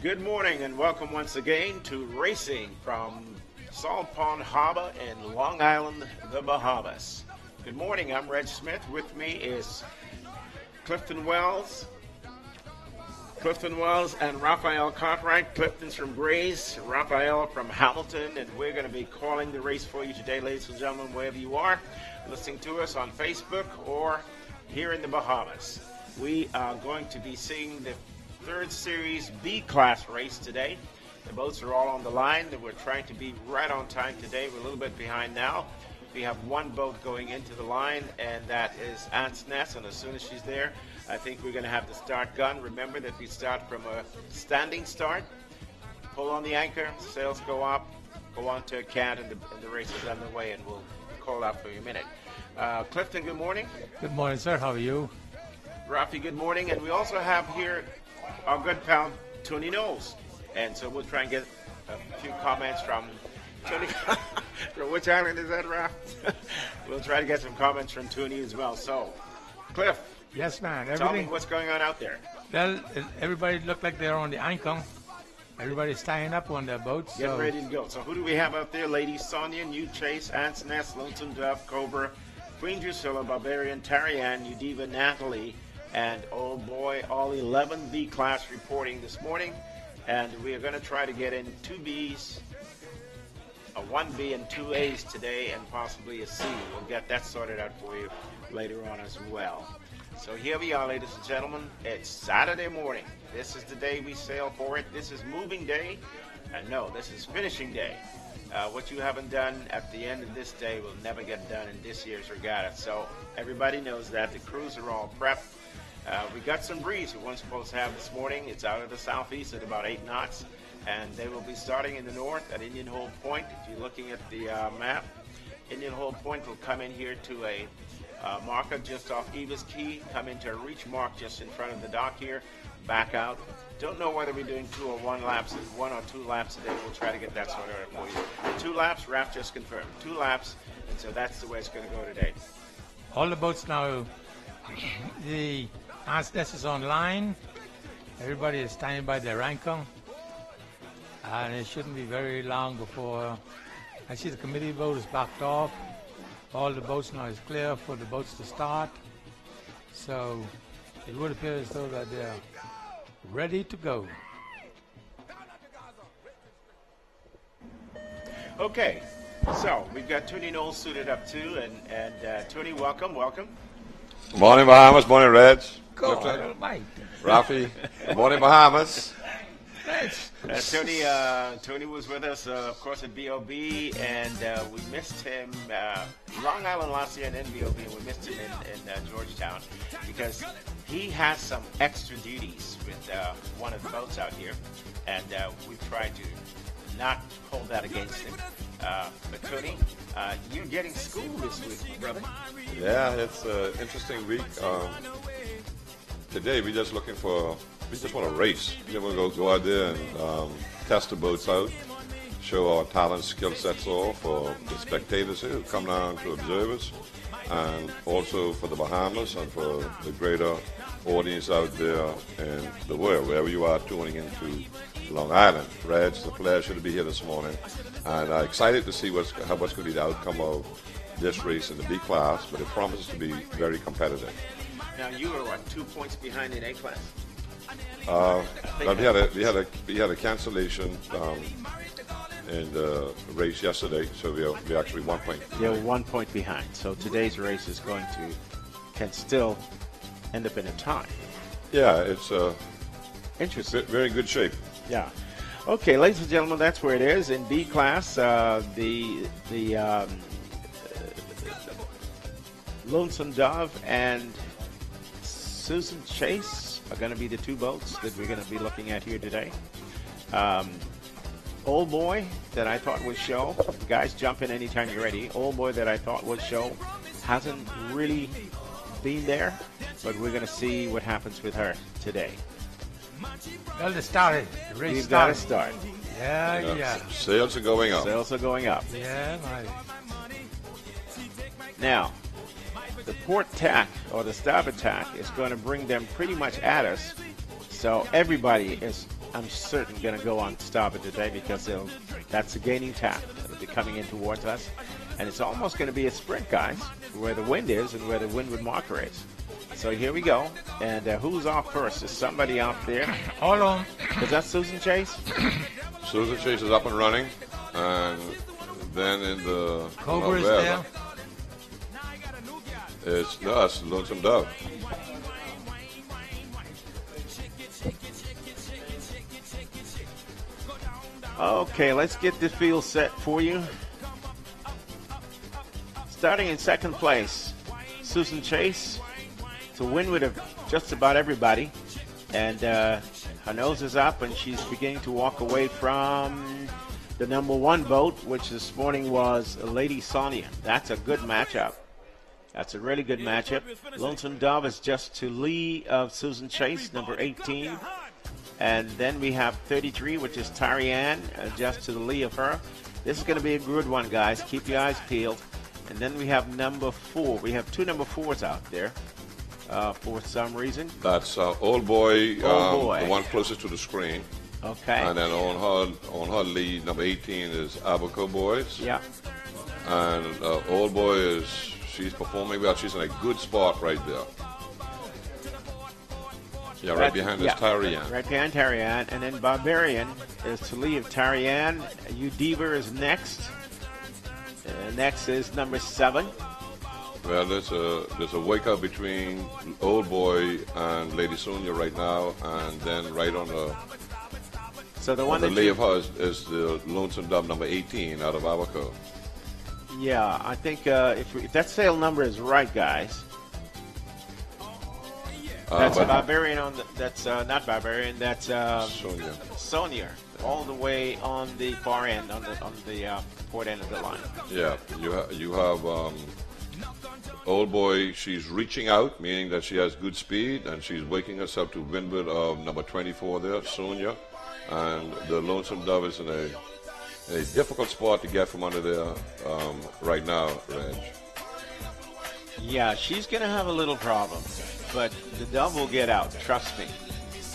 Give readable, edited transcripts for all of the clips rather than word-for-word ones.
Good morning and welcome once again to Racing from Salt Pond Harbor in Long Island, the Bahamas. Good morning, I'm Reg Smith. With me is Clifton Wells and Raphael Cartwright. Clifton's from Grays, Raphael from Hamilton, and we're going to be calling the race for you today, ladies and gentlemen, wherever you are, listening to us on Facebook or here in the Bahamas. We are going to be seeing the third series B-class race today. The boats are all on the line. We're trying to be right on time today. We're a little bit behind now. We have one boat going into the line, and that is Aunt's Nest, and as soon as she's there, I think we're going to have the start gun. Remember that we start from a standing start. Pull on the anchor, sails go up, go on to a cant, and the race is underway, and we'll call out for you in a minute. Clifton, good morning. Good morning, sir. How are you? Rafi, good morning. And we also have here our good pal, Tony Knowles. And so we'll try and get a few comments from Tony. From which island is that, Raf? We'll try to get some comments from Tony as well. So, Cliff. Yes, man. Tell me what's going on out there. Well, everybody look like they're on the anchor. Everybody's tying up on their boats. Getting ready to go. So who do we have out there? Lady Sonia, New Chase, Ant's Nest, Lonesome Dove, Cobra, Queen Drusilla, Barbarian, Tarian, Udiva, Natalie, and oh boy, all 11 B class reporting this morning. And we are going to try to get in 2 Bs, a 1B and 2 As today, and possibly a C. We'll get that sorted out for you later on as well. So here we are, ladies and gentlemen. It's Saturday morning. This is the day we sail for it. This is moving day. And no, this is finishing day. What you haven't done at the end of this day will never get done in this year's regatta. So everybody knows that. The crews are all prepped. We got some breeze we weren't supposed to have this morning. It's out of the southeast at about 8 knots. And they will be starting in the north at Indian Hole Point. If you're looking at the map, Indian Hole Point will come in here to a marker just off Eva's Key, come into a reach mark just in front of the dock here, back out. Don't know whether we're doing 2 or 1 laps, 1 or 2 laps a day. We'll try to get that sorted out for you. 2 laps, Raf just confirmed. 2 laps, and so that's the way it's going to go today. All the boats now, the Aunt's Nest is online. Everybody is standing by their anchor. And it shouldn't be very long before I see the committee boat is backed off. All the boats now is clear for the boats to start. So it would appear as though that they're ready to go. Okay, so we've got Tony Knowles suited up too, and Tony, welcome. Morning, Bahamas. Morning, Reds. God almighty. Rafi. Morning, Bahamas. Tony was with us, of course, at BOB, and we missed him Long Island last year and then BOB, and we missed him in Georgetown because he has some extra duties with one of the boats out here, and we've tried to not hold that against him. But Tony, you're getting school this week, my brother. Yeah, it's an interesting week. Today, we just want to race. We just want to go out there and test the boats out, show our talent, skill sets off for the spectators here who come down to observe us, and also for the Bahamas and for the greater audience out there in the world, wherever you are tuning into Long Island. Reg, it's a pleasure to be here this morning, and I'm excited to see what's going to be the outcome of this race in the B class, but it promises to be very competitive. Now you are 2 points behind in A class. We had a cancellation in the race yesterday, so we're actually 1 point. You're 1 point behind. So today's race is can still end up in a tie. Yeah, it's interesting. Very good shape. Yeah. Okay, ladies and gentlemen, that's where it is in B class. The Lonesome Dove and Susan Chase are going to be the 2 boats that we're going to be looking at here today. Old Boy that I thought was show. Guys, jump in anytime you're ready. Old Boy that I thought was show hasn't really been there, but we're going to see what happens with her today. Well, they started. The race We've got to start. Yeah. Sales are going up. Yeah, my. Now, the port tack or the starboard tack is going to bring them pretty much at us. So everybody is I'm certain going to go on starboard today because that's a gaining tap. It'll be coming in towards us. And it's almost going to be a sprint, guys, where the wind is and where the windward marker is. So here we go. And who's off first? Is somebody off there? Hold on. Is that Susan Chase? Susan Chase is up and running. And then in the... Cobra is there. It's Lonesome Dove. Okay, let's get the field set for you. Starting in second place, Susan Chase. To windward of just about everybody. And her nose is up, and she's beginning to walk away from the number one boat, which this morning was Lady Sonia. That's a good matchup. That's a really good matchup. Lonesome Dove is just to lee of Susan Chase, number 18. And then we have 33, which is Tarianne, just to the lee of her. This is going to be a good one, guys. Keep your eyes peeled. And then we have number 4. We have 2 number 4s out there for some reason. That's Old Boy, Boy, the one closest to the screen. Okay. And then on her lead, number 18 is Abaco Boys. Yeah. And Old Boy she's performing well. She's in a good spot right there. Yeah, right behind is Tarianne. Right behind Tarianne. And then Barbarian is to lee of Tarianne. Udiva is next. Next is number 7. Well, there's a wake-up between Old Boy and Lady Sonia right now, and then right on the lee of her is the Lonesome Dove number 18 out of Abaco. Yeah, I think if that sale number is right, guys, that's Barbarian on the, that's not Barbarian, that's Sonia, all the way on the far end, on the port end of the line. Yeah, you have Old Boy. She's reaching out, meaning that she has good speed, and she's waking us up to windward of number 24 there, Sonia, and the Lonesome Dove is in a difficult spot to get from under there right now, Reg. Yeah, she's going to have a little problem, but the Dove will get out. Trust me.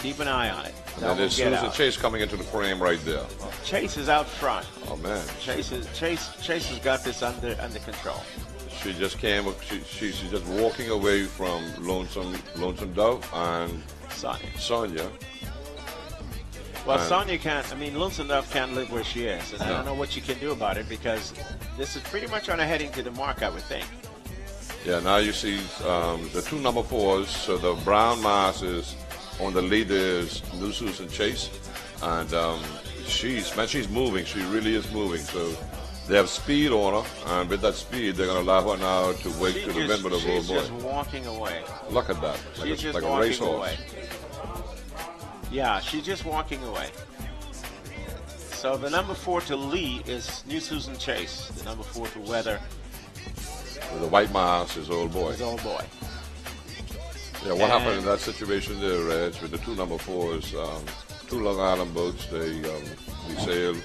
Keep an eye on it. And there's Susan Chase coming into the frame right there. Well, Chase is out front. Oh man, Chase has got this under control. She just came. She's just walking away from Lonesome Dove and Sonia. Well, Sonia can't. I mean, Lonesome Dove can't live where she is, and I don't know what you can do about it because this is pretty much on a heading to the mark, I would think. Yeah. Now you see the 2 number 4s. So the brown mass is on the lead is New Susan Chase, and she's moving. She really is moving. So they have speed on her, and with that speed, they're going to allow her now to wake to the windward of Old Boy. She's just walking away. Look at that, like a racehorse. Away. Yeah, she's just walking away. So the number 4 to lee is New Susan Chase. The number 4 to weather. The white mass is Old Boy. Is Old Boy. Yeah, what happened in that situation there, Reg, with the 2 number 4s, 2 Long Island boats, they sail.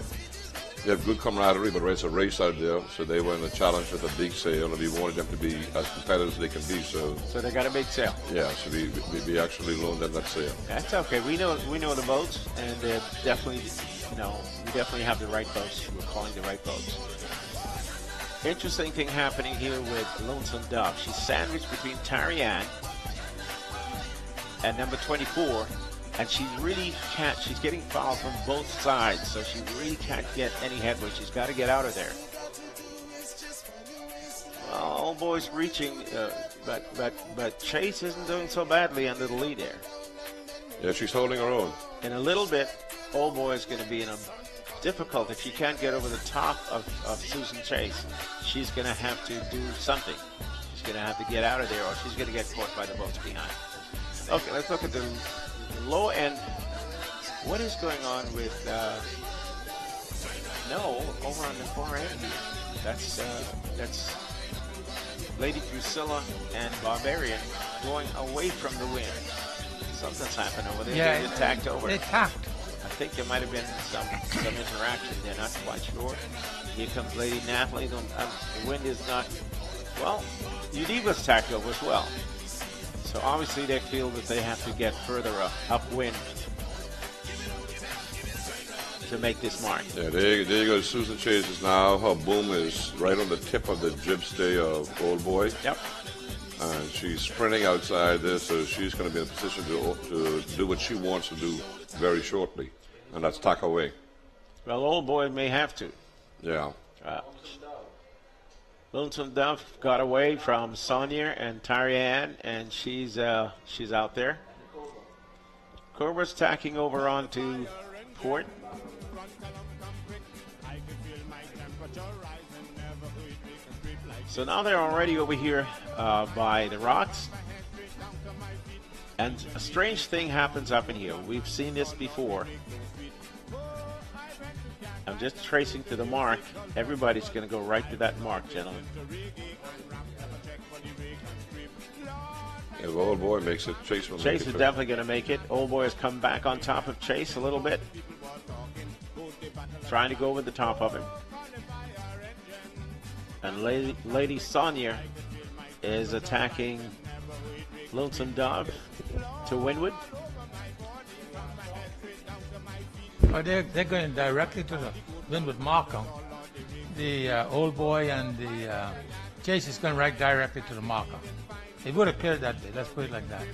They have good camaraderie, but it's a race out there, so they were in a challenge with a big sail, and we wanted them to be as competitive as they can be. So they got a big sail. Yeah, so we actually loaned them that sail. That's okay. We know the boats, and they're definitely, we definitely have the right boats. We're calling the right boats. Interesting thing happening here with Lonesome Dove. She's sandwiched between Tarianne and number 24. And she really can't, she's getting fouled from both sides, so she really can't get any headway. She's got to get out of there. Well, Old Boy's reaching, but Chase isn't doing so badly under the lead there. Yeah, she's holding her own. In a little bit, Old Boy is going to be in a difficult, if she can't get over the top of Susan Chase, she's going to have to do something. She's going to have to get out of there, or she's going to get caught by the boats behind. Okay, let's look at the low end. What is going on with over on the far end here? That's Lady Drusilla and Barbarian going away from the wind. Something's happened over there. Yeah, they tacked over. They tacked. I think there might have been some interaction. They're not quite sure. Here comes Lady Nathalie. The wind is not. Well, Udiva's tacked over as well. So obviously they feel that they have to get further upwind. to make this mark. Yeah, there you go. Susan Chase is now, her boom is right on the tip of the jib stay of Old Boy. Yep. And she's sprinting outside there, so she's going to be in a position to do what she wants to do very shortly, and that's tack away. Well, Old Boy may have to. Yeah. Lonesome Dove got away from Sonia and Tarianne, and she's out there. Cobra's tacking over onto port. So now they're already over here by the rocks. And a strange thing happens up in here. We've seen this before. I'm just tracing to the mark. Everybody's going to go right to that mark, gentlemen. If Old Boy makes it, Chase will make it. Chase is definitely going to make it. Old Boy has come back on top of Chase a little bit. Trying to go over the top of him. And Lady Sonia is attacking Lonesome Dove to windward. Oh, they're going directly to the windward marker. The Old Boy and the Chase is going right directly to the marker. It would appear that way. Let's put it like that.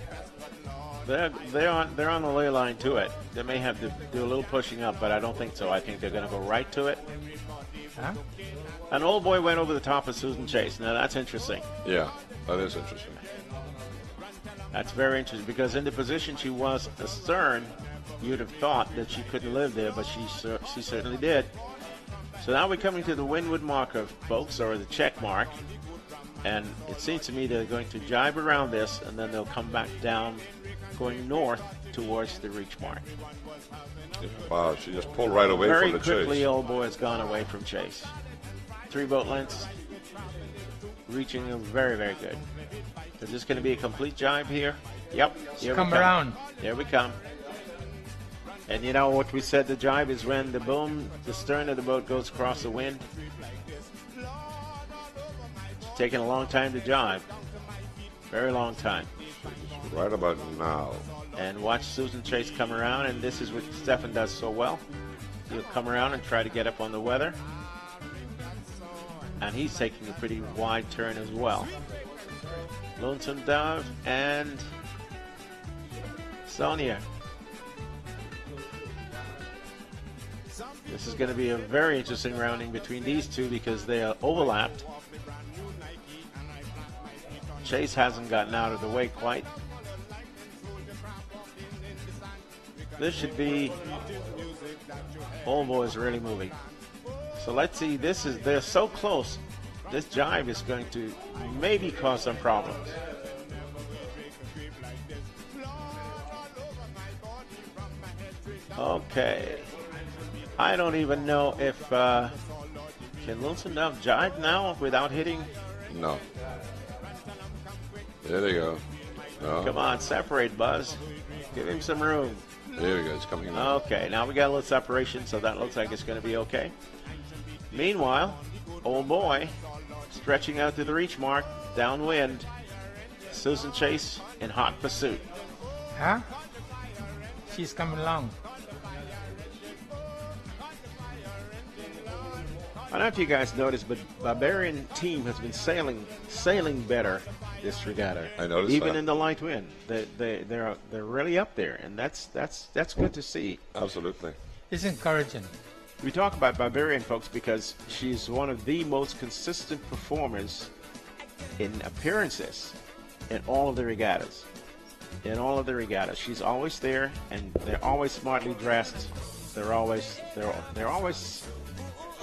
They're on the ley line to it. They may have to do a little pushing up, but I don't think so. I think they're going to go right to it. Huh? An Old Boy went over the top of Susan Chase. Now that's interesting. Yeah, that is interesting. That's very interesting because in the position she was astern, you'd have thought that she couldn't live there, but she certainly did. So now we're coming to the windward marker, folks, or the check mark. And it seems to me they're going to jibe around this, and then they'll come back down, going north towards the reach mark. Wow, she just pulled right away Very from the Chase. Very quickly, Old Boy has gone away from Chase. 3 boat lengths, reaching them very, very good. Is this going to be a complete jibe here? Yep. Here Come around. Here we come. And you know what we said the jibe is when the boom, the stern of the boat goes across the wind. It's taking a long time to jibe. Very long time. Right about now. And watch Susan Chase come around, and this is what Stefan does so well. He'll come around and try to get up on the weather. And he's taking a pretty wide turn as well. Lonesome Dove and Sonia. This is going to be a very interesting rounding between these two because they are overlapped. Chase hasn't gotten out of the way quite. This should be Old Boy's really moving. So let's see, they're so close. This jibe is going to maybe cause some problems. Okay. I don't even know if can Lonesome Dove jibe now without hitting? No. There they go. No. Come on, separate, Buzz. Give him some room. There we go. It's coming in. Okay, now we got a little separation, so that looks like it's going to be okay. Meanwhile, Old Boy stretching out to the reach mark, downwind. Susan Chase in hot pursuit. Huh? She's coming along. I don't know if you guys noticed, but Barbarian team has been sailing better this regatta. I noticed even that. in the light wind. They're really up there, and that's good to see. Absolutely. It's encouraging. We talk about Barbarian, folks, because she's one of the most consistent performers in appearances in all of the regattas. In all of the regattas, she's always there, and they're always smartly dressed. They're always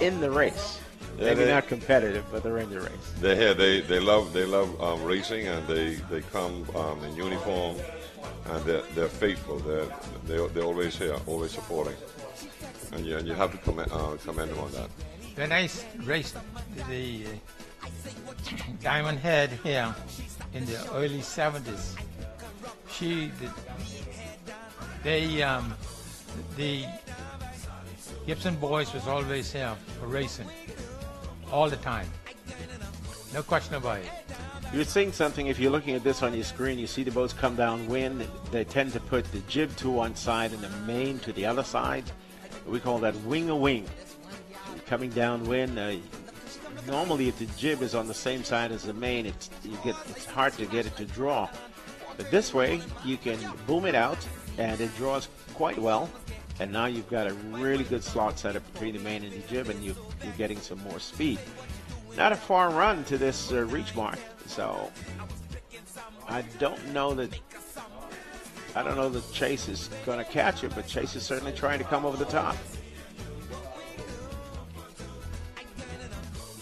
in the race. Yeah, Maybe not competitive, but they're in the race. They're here. They love racing, and they come in uniform, and they're faithful. They're always here, always supporting, and you have to commend them on that. When I raced the Diamond Head here in the early 70s, the Gibson boys was always here for racing, all the time. No question about it. You're seeing something if you're looking at this on your screen. You see the boats come downwind. They tend to put the jib to one side and the main to the other side. We call that wing-a-wing. Coming downwind. Normally, if the jib is on the same side as the main, it's hard to get it to draw. But this way, you can boom it out, and it draws quite well. And now you've got a really good slot set up between the main and the jib, and you're getting some more speed. Not a far run to this reach mark, so I don't know that Chase is going to catch it, but Chase is certainly trying to come over the top.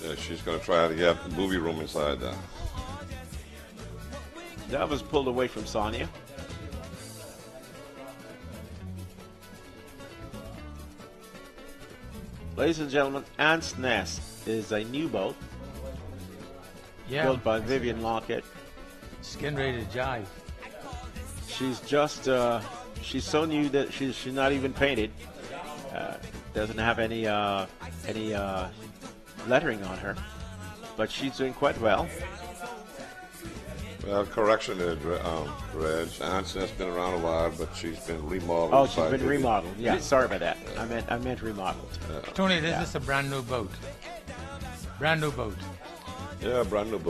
Yeah, she's going to try to get movie room inside there. That was pulled away from Sonia. Ladies and gentlemen, Ant's Nest is a new boat built by Vivian Lockett. Skin ready to jive. She's just, she's so new that she's not even painted. Doesn't have any lettering on her, but she's doing quite well. Well, correction there, Reg. Ant's Nest's been around a while, but she's been remodeled. Oh, she's been remodeled. Yeah, sorry about that. I meant remodeled. Tony, this is a brand new boat. Brand new boat. Yeah, brand new boat.